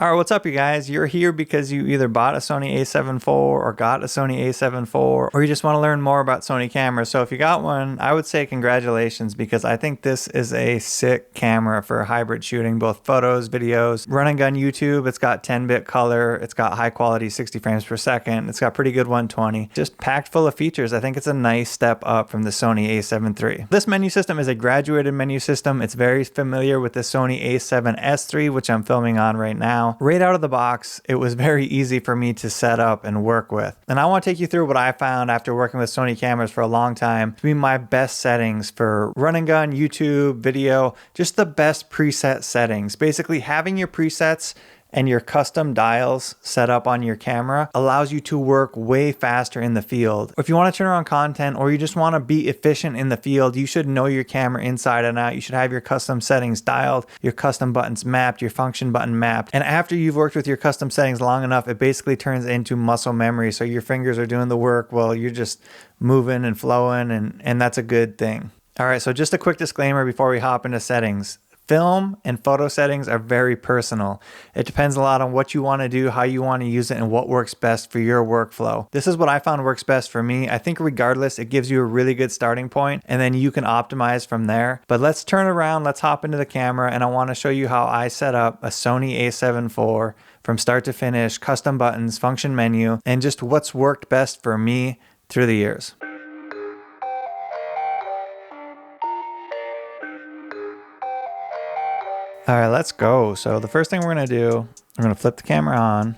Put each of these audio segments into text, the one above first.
All right, what's up, you guys? You're here because you either bought a Sony A7 IV or got a Sony A7 IV, or you just want to learn more about Sony cameras. So if you got one, I would say congratulations, because I think this is a sick camera for hybrid shooting, both photos, videos, run and gun YouTube. It's got 10-bit color. It's got high quality 60 frames per second. It's got pretty good 120. Just packed full of features. I think it's a nice step up from the Sony A7 III. This menu system is a graduated menu system. It's very familiar with the Sony A7S III, which I'm filming on right now. Right out of the box, it was very easy for me to set up and work with. And I want to take you through what I found after working with Sony cameras for a long time to be my best settings for run and gun, YouTube, video, just the best preset settings. Basically, having your presets and your custom dials set up on your camera allows you to work way faster in the field. If you want to turn on content or you just want to be efficient in the field, you should know your camera inside and out. You should have your custom settings dialed, your custom buttons mapped, your function button mapped. And after you've worked with your custom settings long enough, it basically turns into muscle memory. So your fingers are doing the work while you're just moving and flowing, and that's a good thing. All right, so just a quick disclaimer before we hop into settings. Film and photo settings are very personal. It depends a lot on what you want to do, how you want to use it, and what works best for your workflow. This is what I found works best for me. I think regardless, it gives you a really good starting point, and then you can optimize from there. But let's turn around, let's hop into the camera, and I want to show you how I set up a Sony A7 IV from start to finish, custom buttons, function menu, and just what's worked best for me through the years. All right, let's go. So the first thing we're gonna do, we're gonna flip the camera on.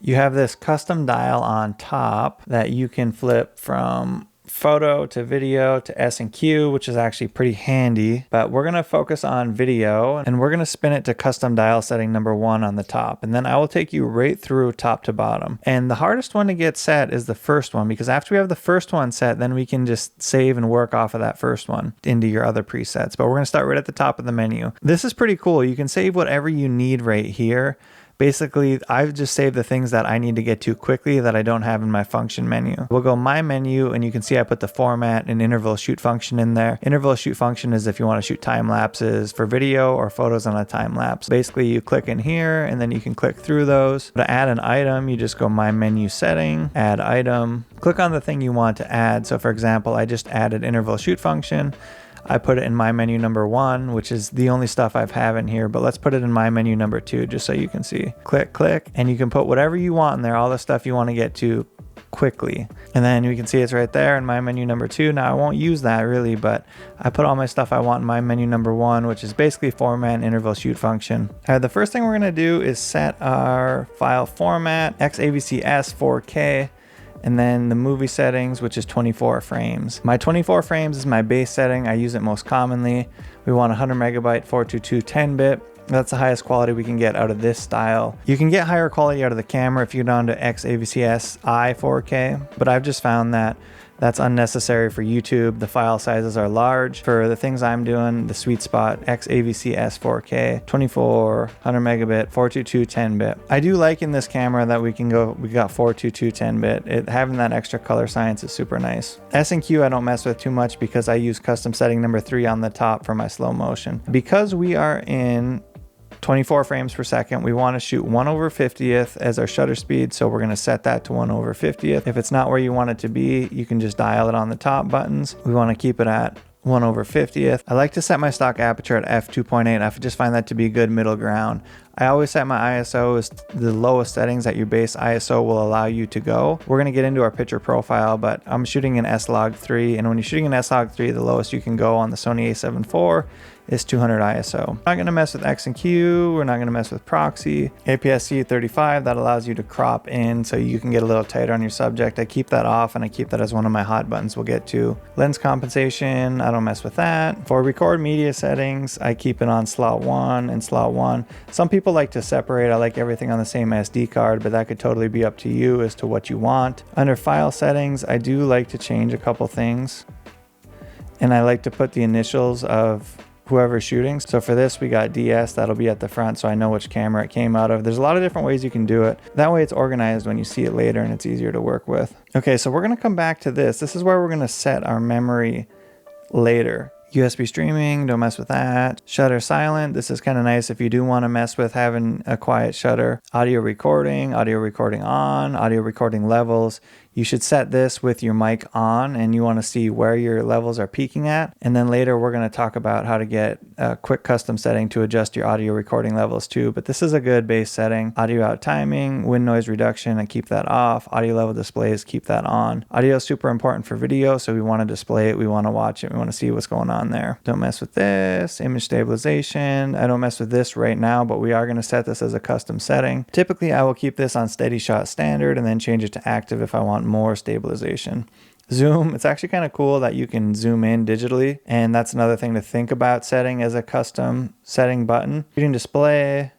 You have this custom dial on top that you can flip from photo to video to S and Q, which is actually pretty handy, but we're gonna focus on video and we're gonna spin it to custom dial setting number 1 on the top. And then I will take you right through top to bottom. And the hardest one to get set is the first one, because after we have the first one set, then we can just save and work off of that first one into your other presets. But we're gonna start right at the top of the menu. This is pretty cool. You can save whatever you need right here. Basically, I've just saved the things that I need to get to quickly that I don't have in my function menu. We'll go my menu, and you can see I put the format and interval shoot function in there. Interval shoot function is if you want to shoot time lapses for video or photos on a time lapse. Basically, you click in here and then you can click through those. To add an item, you just go my menu setting, add item, click on the thing you want to add. So for example, I just added interval shoot function. I put it in my menu number 1, which is the only stuff I've have in here, but let's put it in my menu number 2 just so you can see. Click, click, and you can put whatever you want in there, all the stuff you want to get to quickly. And then you can see it's right there in my menu number 2. Now I won't use that really, but I put all my stuff I want in my menu number 1, which is basically format and interval shoot function. All right, the first thing we're gonna do is set our file format, XAVC-S 4K. And then the movie settings, which is 24 frames. My 24 frames is my base setting. I use it most commonly. We want 100 megabyte 422 10-bit. That's the highest quality we can get out of this style. You can get higher quality out of the camera if you're down to XAVC-SI 4K, but I've just found that that's unnecessary for YouTube. The file sizes are large. For the things I'm doing, the sweet spot, XAVC-S 4K, 24, 100 megabit, 422 10-bit. I do like in this camera that we got 422 10-bit. Having that extra color science is super nice. S and Q I don't mess with too much because I use custom setting number 3 on the top for my slow motion. Because we are in 24 frames per second, we want to shoot 1/50th as our shutter speed, so we're going to set that to 1/50th. If it's not where you want it to be, you can just dial it on the top buttons. We want to keep it at 1/50th. I like to set my stock aperture at f2.8. I just find that to be a good middle ground. I always set my ISO as the lowest settings that your base ISO will allow you to go. We're going to get into our picture profile, but I'm shooting in S-Log3, and when you're shooting in S-Log3, the lowest you can go on the Sony A7 IV is 200 ISO. We're not going to mess with X and Q. We're not going to mess with proxy. APS-C 35, that allows you to crop in so you can get a little tighter on your subject. I keep that off, and I keep that as one of my hot buttons we'll get to. Lens compensation, I don't mess with that. For record media settings, I keep it on slot 1 and slot 1. Some people like to separate. I like everything on the same SD card, but that could totally be up to you as to what you want. Under file settings, I do like to change a couple things, and I like to put the initials of whoever's shooting. So for this, we got DS, that'll be at the front so I know which camera it came out of. There's a lot of different ways you can do it. That way it's organized when you see it later and it's easier to work with. Okay, so we're gonna come back to this. This is where we're gonna set our memory later. USB streaming, don't mess with that. Shutter silent, this is kind of nice if you do want to mess with having a quiet shutter. Audio recording on, audio recording levels. You should set this with your mic on and you want to see where your levels are peaking at. And then later we're going to talk about how to get a quick custom setting to adjust your audio recording levels too. But this is a good base setting. Audio out timing, wind noise reduction, I keep that off. Audio level displays, keep that on. Audio is super important for video, so we want to display it, we want to watch it, we want to see what's going on there. Don't mess with this. Image stabilization, I don't mess with this right now, but we are going to set this as a custom setting. Typically I will keep this on steady shot standard and then change it to active if I want more stabilization. Zoom, it's actually kind of cool that you can zoom in digitally, and that's another thing to think about setting as a custom setting button. Shooting display,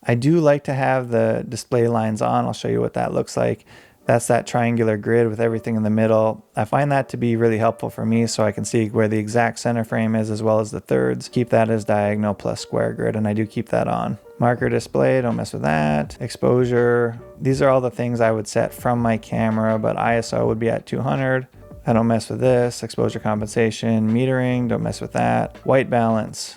I do like to have the display lines on. I'll show you what that looks like. That's that triangular grid with everything in the middle. I find that to be really helpful for me so I can see where the exact center frame is as well as the thirds. Keep that as diagonal plus square grid, and I do keep that on. Marker display, don't mess with that. Exposure, these are all the things I would set from my camera, but ISO would be at 200. I don't mess with this. Exposure compensation, metering, don't mess with that. White balance.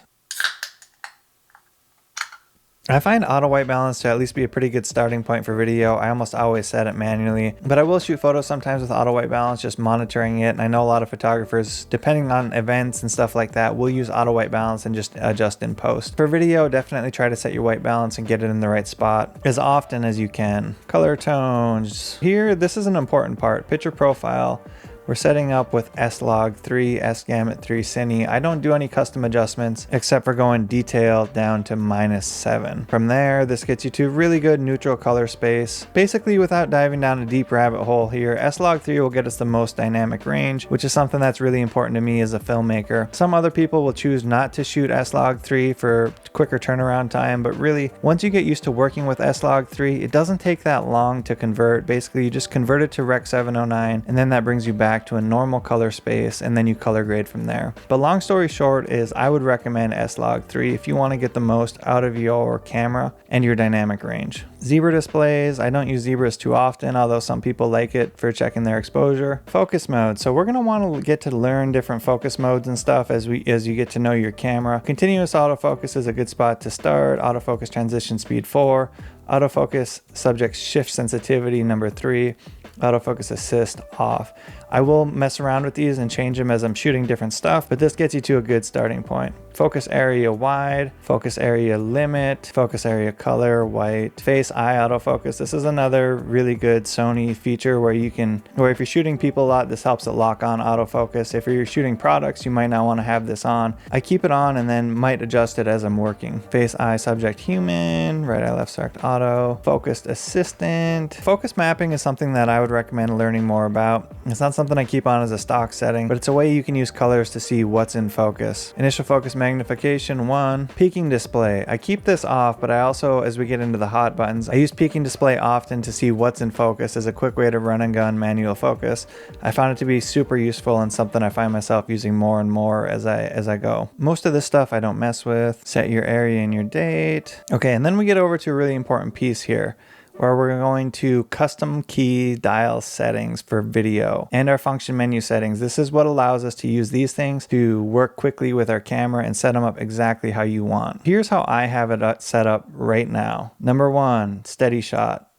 I find auto white balance to at least be a pretty good starting point for video. I almost always set it manually, but I will shoot photos sometimes with auto white balance, just monitoring it. And I know a lot of photographers, depending on events and stuff like that, will use auto white balance and just adjust in post. For video, definitely try to set your white balance and get it in the right spot as often as you can. Color tones. Here, this is an important part. Picture profile. We're setting up with S-Log3, S-Gamut3 Cine. I don't do any custom adjustments except for going detail down to -7. From there, this gets you to really good neutral color space. Basically, without diving down a deep rabbit hole here, S-Log3 will get us the most dynamic range, which is something that's really important to me as a filmmaker. Some other people will choose not to shoot S-Log3 for quicker turnaround time, but really, once you get used to working with S-Log3, it doesn't take that long to convert. Basically, you just convert it to Rec 709, and then that brings you back to a normal color space, and then you color grade from there. But long story short is I would recommend S-Log3 if you want to get the most out of your camera and your dynamic range. Zebra displays, I don't use zebras too often, although some people like it for checking their exposure. Focus mode, so we're going to want to get to learn different focus modes and stuff as you get to know your camera. Continuous autofocus is a good spot to start. Autofocus transition speed 4. Autofocus subject shift sensitivity number 3. Autofocus assist off. I will mess around with these and change them as I'm shooting different stuff, but this gets you to a good starting point. Focus area wide, focus area limit, focus area color white, face eye autofocus. This is another really good Sony feature where if you're shooting people a lot, this helps it lock on autofocus. If you're shooting products, you might not want to have this on. I keep it on and then might adjust it as I'm working. Face eye subject human, right eye left select auto, focused assistant. Focus mapping is something that I would recommend learning more about. It's not something I keep on as a stock setting, but it's a way you can use colors to see what's in focus. Initial focus magnification 1. Peaking display. I keep this off, but I also, as we get into the hot buttons, I use peaking display often to see what's in focus as a quick way to run and gun manual focus. I found it to be super useful and something I find myself using more and more as I go. Most of this stuff I don't mess with. Set your area and your date. Okay, and then we get over to a really important piece here, where we're going to custom key dial settings for video and our function menu settings. This is what allows us to use these things to work quickly with our camera and set them up exactly how you want. Here's how I have it set up right now. Number 1, steady shot.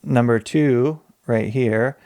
Number 2, right here,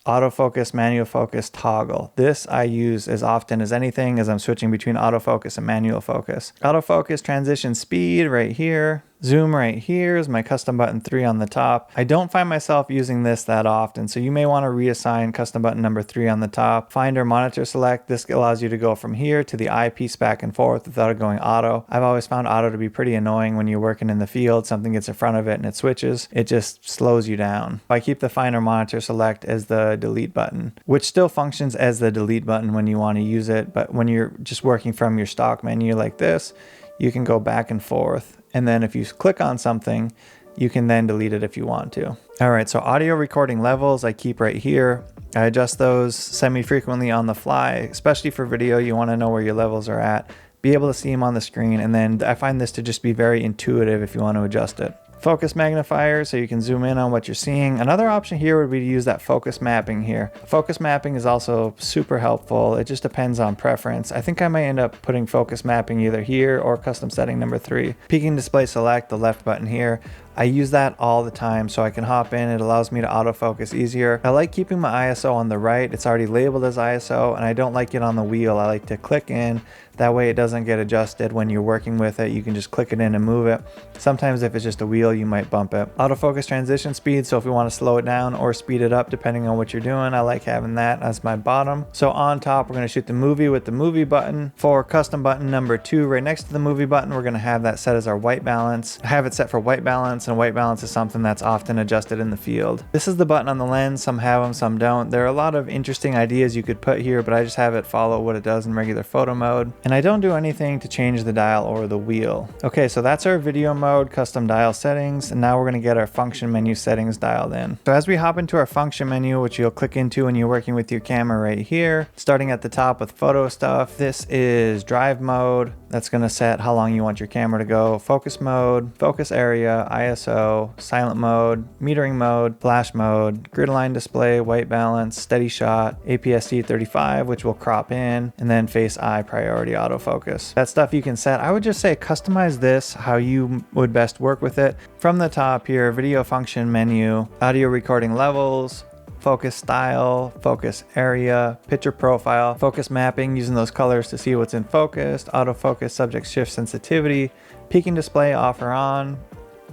autofocus, manual focus toggle. This I use as often as anything as I'm switching between autofocus and manual focus. Autofocus transition speed right here. Zoom right here is my custom button 3 on the top. I don't find myself using this that often, so you may want to reassign custom button number 3 on the top. Finder monitor select. This allows you to go from here to the eyepiece back and forth without it going auto. I've always found auto to be pretty annoying when you're working in the field. Something gets in front of it and it switches. It just slows you down. I keep the finder monitor select as the delete button, which still functions as the delete button when you want to use it, but when you're just working from your stock menu like this, you can go back and forth. And then if you click on something, you can then delete it if you want to. All right, so audio recording levels I keep right here. I adjust those semi-frequently on the fly, especially for video. You want to know where your levels are at, be able to see them on the screen, and then I find this to just be very intuitive if you want to adjust it. Focus magnifier so you can zoom in on what you're seeing. Another option here would be to use that focus mapping here. Focus mapping is also super helpful. It just depends on preference. I think I might end up putting focus mapping either here or custom setting number 3. Peaking display select, the left button here. I use that all the time so I can hop in. It allows me to autofocus easier. I like keeping my ISO on the right. It's already labeled as ISO, and I don't like it on the wheel. I like to click in. That way it doesn't get adjusted when you're working with it. You can just click it in and move it. Sometimes if it's just a wheel, you might bump it. Autofocus transition speed, so if we want to slow it down or speed it up depending on what you're doing, I like having that as my bottom. So on top, we're going to shoot the movie with the movie button. For custom button number 2, right next to the movie button, we're going to have that set as our white balance. I have it set for white balance, and white balance is something that's often adjusted in the field. This is the button on the lens. Some have them, some don't. There are a lot of interesting ideas you could put here, but I just have it follow what it does in regular photo mode. And I don't do anything to change the dial or the wheel. Okay, so that's our video mode, custom dial settings, and now we're going to get our function menu settings dialed in. So as we hop into our function menu, which you'll click into when you're working with your camera right here, starting at the top with photo stuff, this is drive mode. That's going to set how long you want your camera to go. Focus mode, focus area, ISO, silent mode, metering mode, flash mode, grid line display, white balance, steady shot, APS-C 35, which will crop in, and then face eye priority autofocus. That stuff you can set. I would just say customize this how you would best work with it. From the top here, video function menu, audio recording levels, focus style, focus area, picture profile, focus mapping, using those colors to see what's in focus, autofocus, subject shift sensitivity, peaking display off or on,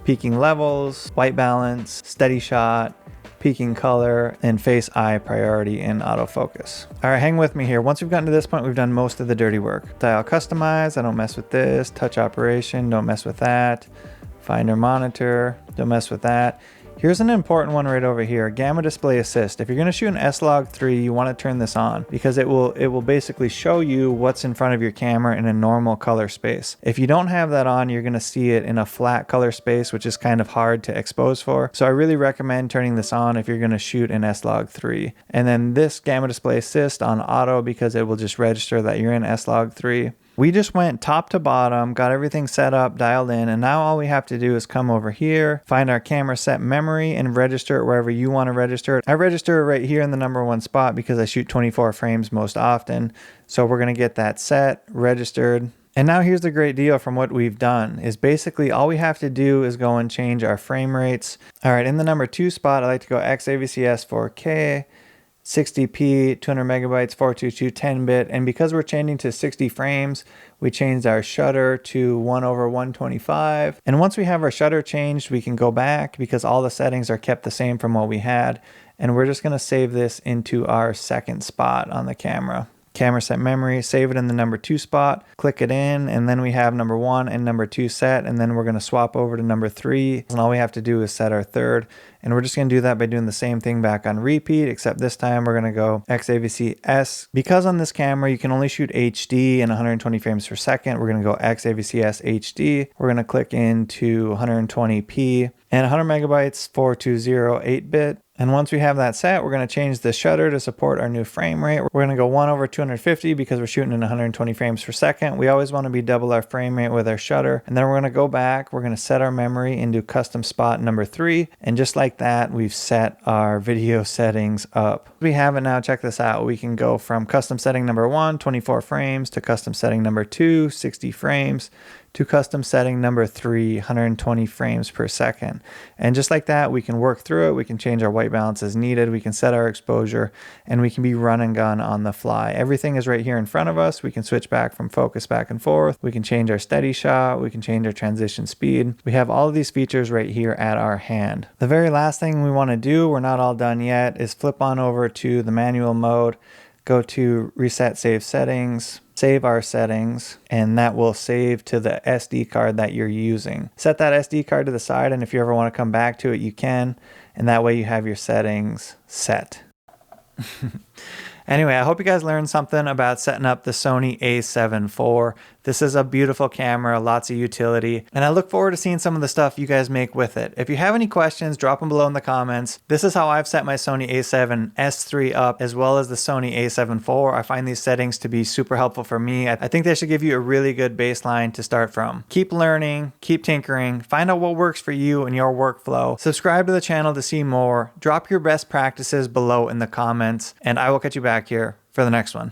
peaking levels, white balance, steady shot, peaking color, and face eye priority in autofocus. All right, hang with me here. Once we've gotten to this point, we've done most of the dirty work. Dial customize, I don't mess with this. Touch operation, don't mess with that. Finder monitor, don't mess with that. Here's an important one right over here, gamma display assist. If you're gonna shoot an S-Log3, you wanna turn this on because it will basically show you what's in front of your camera in a normal color space. If you don't have that on, you're gonna see it in a flat color space, which is kind of hard to expose for. So I really recommend turning this on if you're gonna shoot an S-Log3. And then this gamma display assist on auto because it will just register that you're in S-Log3. We just went top to bottom, got everything set up, dialed in, and now all we have to do is come over here, find our camera set memory, and register it wherever you want to register it. I register it right here in the number 1 spot because I shoot 24 frames most often. So we're going to get that set, registered. And now here's the great deal from what we've done, is basically all we have to do is go and change our frame rates. All right, in the number 2 spot, I like to go XAVCS 4K. 60p, 200 megabytes, 422, 10-bit, and because we're changing to 60 frames, we changed our shutter to 1/125. And once we have our shutter changed, we can go back because all the settings are kept the same from what we had. And we're just going to save this into our 2nd spot on the camera. Camera set memory, save it in the number 2 spot, click it in, and then we have number 1 and number 2 set, and then we're going to swap over to number 3, and all we have to do is set our 3rd, and we're just going to do that by doing the same thing back on repeat, except this time we're going to go XAVC-S. Because on this camera you can only shoot HD and 120 frames per second, we're going to go XAVC-S HD. We're going to click into 120p and 100 megabytes, 420, 8-bit. And once we have that set, we're going to change the shutter to support our new frame rate. We're going to go 1/250 because we're shooting in 120 frames per second. We always want to be double our frame rate with our shutter. And then we're going to go back. We're going to set our memory into custom spot number 3. And just like that, we've set our video settings up. We have it now. Check this out. We can go from custom setting number 1, 24 frames, to custom setting number 2, 60 frames, to custom setting number 3, 120 frames per second. And just like that, we can work through it. We can change our white balance as needed. We can set our exposure, and we can be run and gun on the fly. Everything is right here in front of us. We can switch back from focus back and forth. We can change our steady shot. We can change our transition speed. We have all of these features right here at our hand. The very last thing we want to do, we're not all done yet, is flip on over to the manual mode, go to reset save settings, save our settings, and that will save to the SD card that you're using. Set that SD card to the side, and if you ever want to come back to it, you can, and that way you have your settings set. Anyway, I hope you guys learned something about setting up the Sony A7IV. This is a beautiful camera, lots of utility, and I look forward to seeing some of the stuff you guys make with it. If you have any questions, drop them below in the comments. This is how I've set my Sony A7S3 up, as well as the Sony A7 IV. I find these settings to be super helpful for me. I think they should give you a really good baseline to start from. Keep learning, keep tinkering, find out what works for you and your workflow. Subscribe to the channel to see more. Drop your best practices below in the comments, and I will catch you back here for the next one.